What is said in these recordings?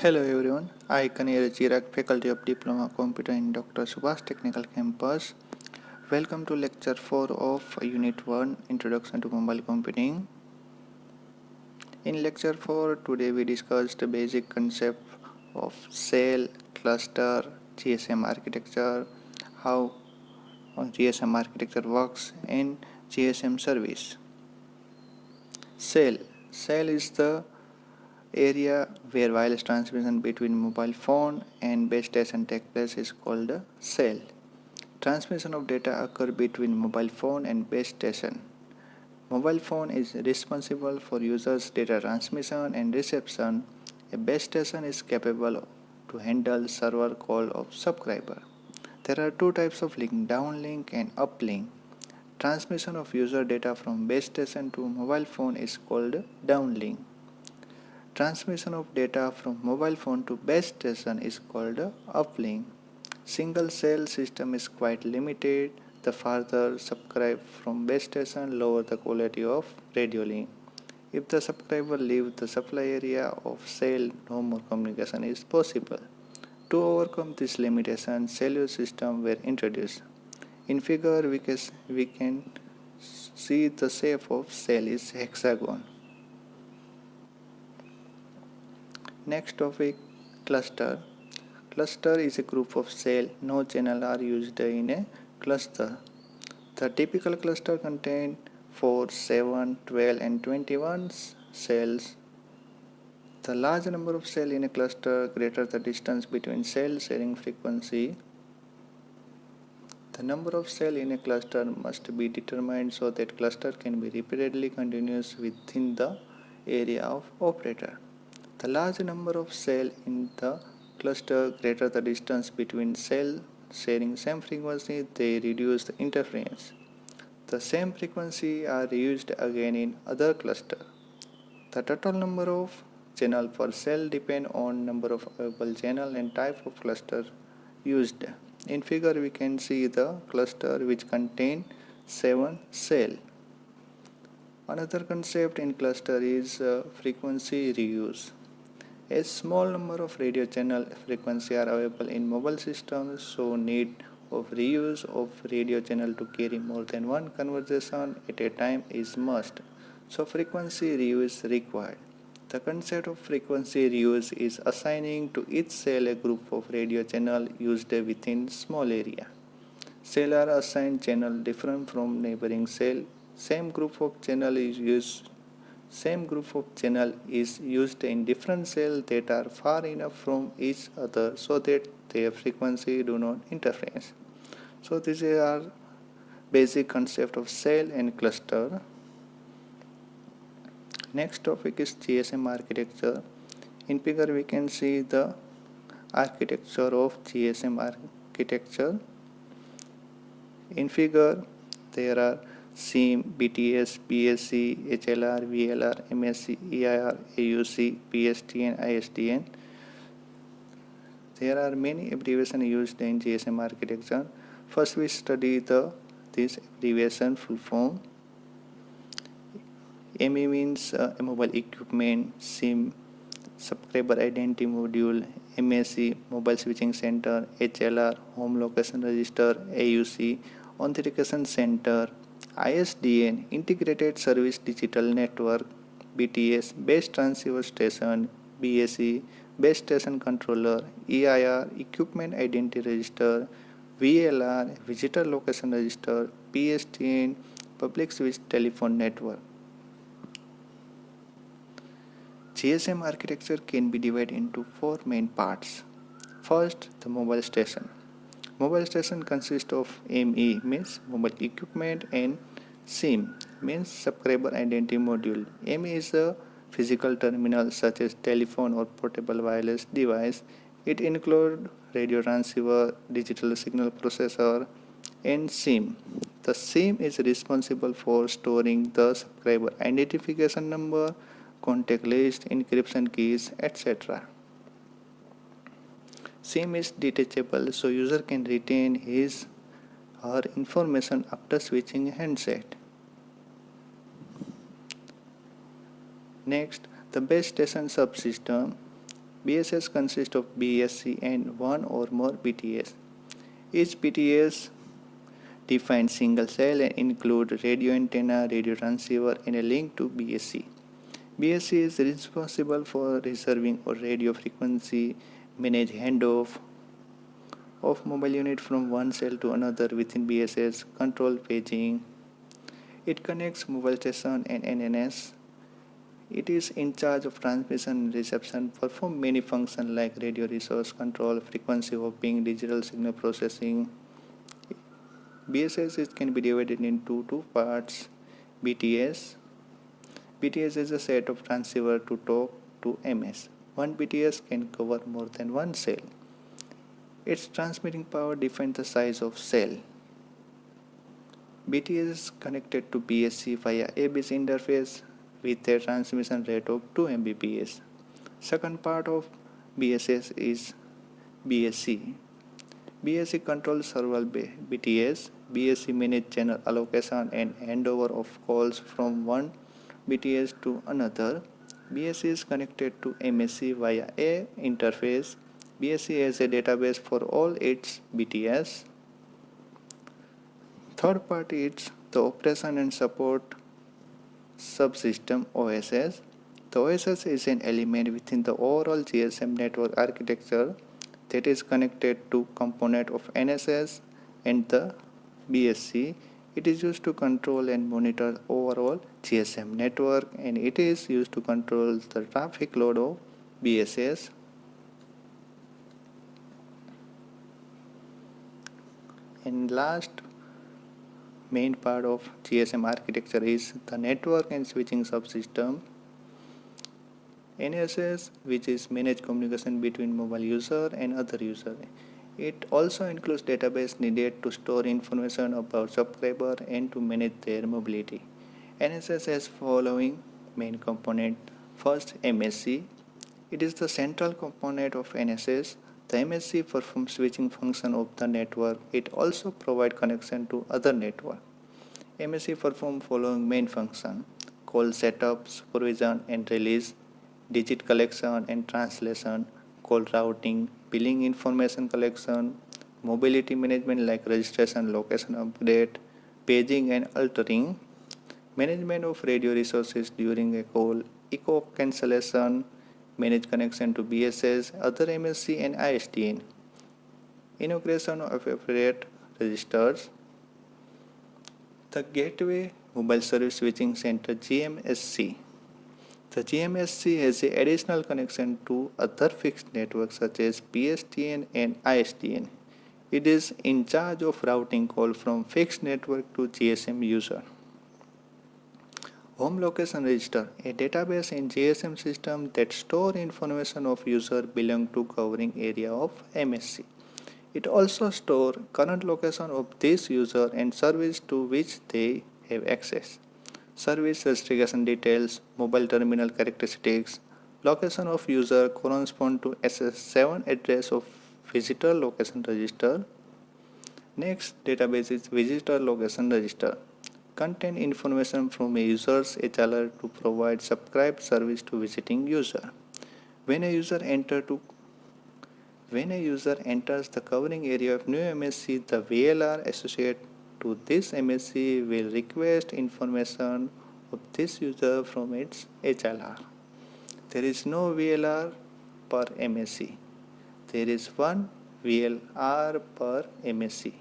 Hello everyone, I Kanir Chirag, Faculty of Diploma Computer in Dr. Subhash Technical Campus. Welcome to Lecture 4 of Unit 1 Introduction to Mobile Computing. In Lecture 4, today we discussed the basic concept of cell, cluster, GSM architecture, how GSM architecture works, and GSM service. Cell is the area where wireless transmission between mobile phone and base station takes place is called a cell. Transmission of data occur between mobile phone and base station. Mobile phone is responsible for users' data transmission and reception. A base station is capable to handle server call of subscriber. There are two types of link, downlink and uplink. Transmission of user data from base station to mobile phone is called downlink. Transmission of data from mobile phone to base station is called uplink. Single cell system is quite limited. The farther subscribe from base station, lower the quality of radio link. If the subscriber leaves the supply area of cell, no more communication is possible. To overcome this limitation, cellular systems were introduced. In figure, we can see the shape of cell is hexagon. Next topic, cluster. Cluster is a group of cells. No channel are used in a cluster. The typical cluster contains 4, 7, 12 and 21 cells. The large number of cells in a cluster greater the distance between cells sharing frequency. The number of cells in a cluster must be determined so that cluster can be repeatedly continuous within the area of operator. The large number of cells in the cluster greater the distance between cells sharing same frequency, they reduce the interference. The same frequency are used again in other cluster. The total number of channel per cell depend on number of available channel and type of cluster used. In figure we can see the cluster which contain 7 cells. Another concept in cluster is frequency reuse. A small number of radio channel frequency are available in mobile systems, so need of reuse of radio channel to carry more than one conversation at a time is must. So frequency reuse is required. The concept of frequency reuse is assigning to each cell a group of radio channel used within small area. Cell are assigned channel different from neighboring cell. Same group of channel is used in different cells that are far enough from each other so that their frequency do not interfere. So this is our basic concept of cell and cluster. Next topic is GSM architecture. In figure we can see the architecture of GSM architecture. In figure there are SIM, BTS, PSC, HLR, VLR, MSC, EIR, AUC, PSTN, ISDN. There are many abbreviations used in GSM architecture. First we study this abbreviation full form. ME means mobile equipment, SIM, subscriber identity module, MSC, mobile switching center, HLR, home location register, AUC, authentication center, ISDN, Integrated Service Digital Network, BTS, Base Transceiver Station, BSE, Base Station Controller, EIR, Equipment Identity Register, VLR, Visitor Location Register, PSTN, Public Switch Telephone Network. GSM architecture can be divided into 4 main parts. First, the mobile station. Mobile station consists of ME means mobile equipment and SIM means subscriber identity module. ME is a physical terminal such as telephone or portable wireless device. It includes radio transceiver, digital signal processor and SIM. The SIM is responsible for storing the subscriber identification number, contact list, encryption keys, etc. SIM is detachable so user can retain his or information after switching handset. Next, the base station subsystem. BSS consists of BSC and one or more BTS. Each BTS defines single cell and include radio antenna, radio transceiver, and a link to BSC. BSC is responsible for reserving or radio frequency, manage handoff of mobile unit from one cell to another within BSS, control paging. It connects mobile station and NNS. It is in charge of transmission and reception, perform many functions like radio resource control, frequency hopping, digital signal processing. BSS can be divided into two parts. BTS. BTS is a set of transceiver to talk to MS. One BTS can cover more than one cell. Its transmitting power defines the size of cell. BTS is connected to BSC via ABC interface with a transmission rate of 2 Mbps. Second part of BSS is BSC. BSC controls several BTS. BSC manages channel allocation and handover of calls from one BTS to another. BSC is connected to MSC via a interface. BSC has a database for all its BTS. Third part is the operation and support subsystem OSS. The OSS is an element within the overall GSM network architecture that is connected to component of NSS and the BSC. It is used to control and monitor overall GSM network, and it is used to control the traffic load of BSS. And last main part of GSM architecture is the network and switching subsystem. NSS, which is managed communication between mobile user and other user. It also includes database needed to store information about subscriber and to manage their mobility. NSS has following main component. First, MSC. It is the central component of NSS. The MSC performs switching function of the network. It also provides connection to other network. MSC performs following main function: call setup, supervision and release, digit collection and translation, call routing, billing information collection, mobility management like registration, location update, paging and altering, management of radio resources during a call, echo cancellation, manage connection to BSS, other MSC and ISDN, integration of appropriate registers. The Gateway Mobile Service Switching Center GMSC. The GMSC has an additional connection to other fixed networks such as PSTN and ISDN. It is in charge of routing call from fixed network to GSM user. Home Location Register, a database in GSM system that store information of user belong to covering area of MSC. It also store current location of this user and service to which they have access. Service restriction details, mobile terminal characteristics, location of user correspond to SS7 address of visitor location register. Next database is visitor location register. Contain information from a user's HLR to provide subscribe service to visiting user. When a user enters the covering area of new MSC, the VLR associated to this MSC will request information of this user from its HLR. There is no VLR per MSC. There is one VLR per MSC.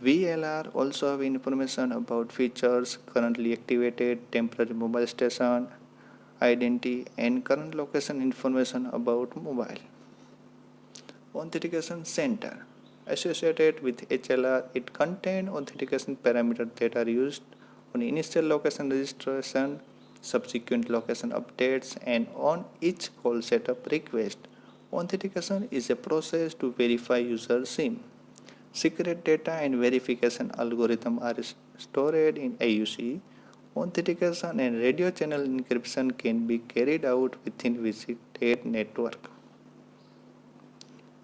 VLR also have information about features, currently activated, temporary mobile station, identity and current location information about mobile. Authentication Center. Associated with HLR, it contains authentication parameters that are used on initial location registration, subsequent location updates, and on each call setup request. Authentication is a process to verify user SIM. Secret data and verification algorithm are stored in AUC. Authentication and radio channel encryption can be carried out within visited network.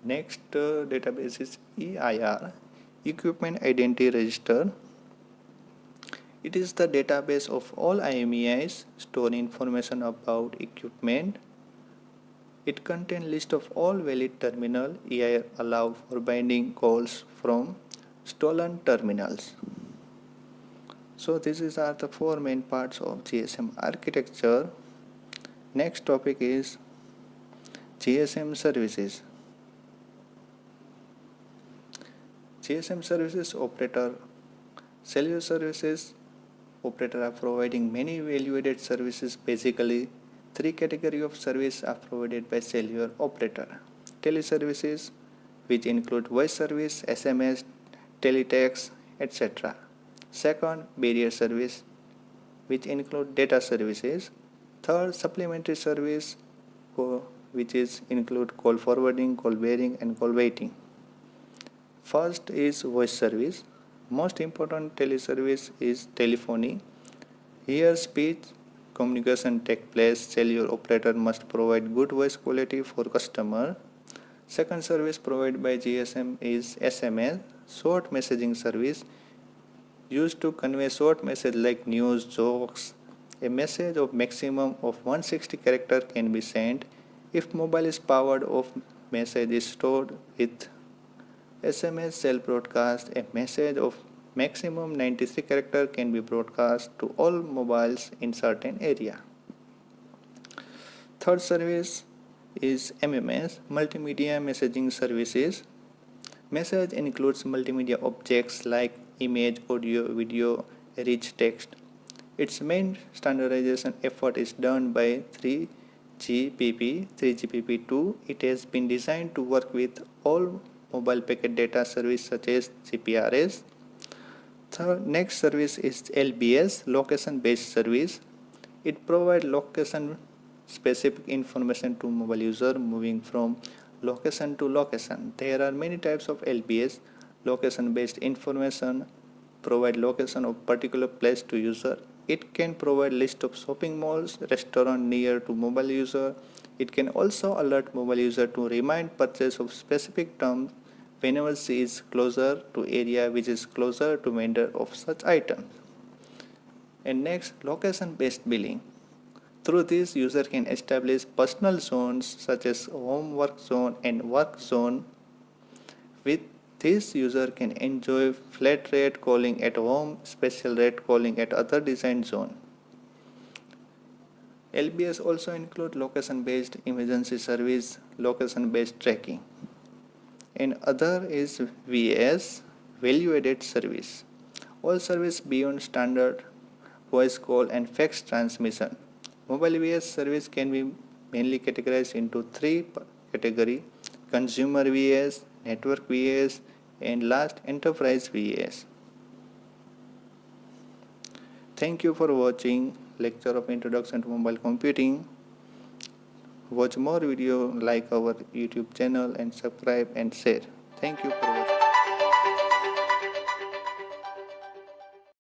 Next database is EIR, Equipment Identity Register. It is the database of all IMEIs, store information about equipment. It contains list of all valid terminal EIR allow for binding calls from stolen terminals. So these are the four main parts of GSM architecture. Next topic is GSM services. GSM services operator. Cellular services operator are providing many value-added services. Basically, three categories of service are provided by cellular operator. Teleservices, which include voice service, SMS, teletext, etc. Second, barrier service, which include data services. Third, supplementary service, which is include call forwarding, call bearing, and call waiting. First is voice service. Most important teleservice is telephony. Here speech communication takes place. Cellular operator must provide good voice quality for customer. Second service provided by GSM is SMS, short messaging service, used to convey short message like news, jokes. A message of maximum of 160 characters can be sent. If mobile is powered off, message is stored with SMS cell broadcast. A message of maximum 93 characters can be broadcast to all mobiles in certain area. Third service is MMS, Multimedia Messaging Services. Message includes multimedia objects like image, audio, video, rich text. Its main standardization effort is done by 3GPP2. It has been designed to work with all mobile packet data service such as GPRS. The next service is LBS, location based service. It provides location specific information to mobile user moving from location to location. There are many types of LBS. Location based information provide location of particular place to user. It can provide list of shopping malls, restaurant near to mobile user. It can also alert mobile user to remind purchase of specific terms whenever she is closer to area which is closer to vendor of such items. And next, location based billing. Through this, user can establish personal zones such as home work zone and work zone. With this, user can enjoy flat rate calling at home, special rate calling at other designed zone. LBS also include location based emergency service, location based tracking. And other is VAS, value added service. All service beyond standard voice call and fax transmission. Mobile VAS service can be mainly categorized into three categories: consumer VAS, network VAS, and last enterprise VAS. Thank you for watching lecture of Introduction to Mobile Computing. Watch more video, like our YouTube channel and subscribe and share. Thank you for watching.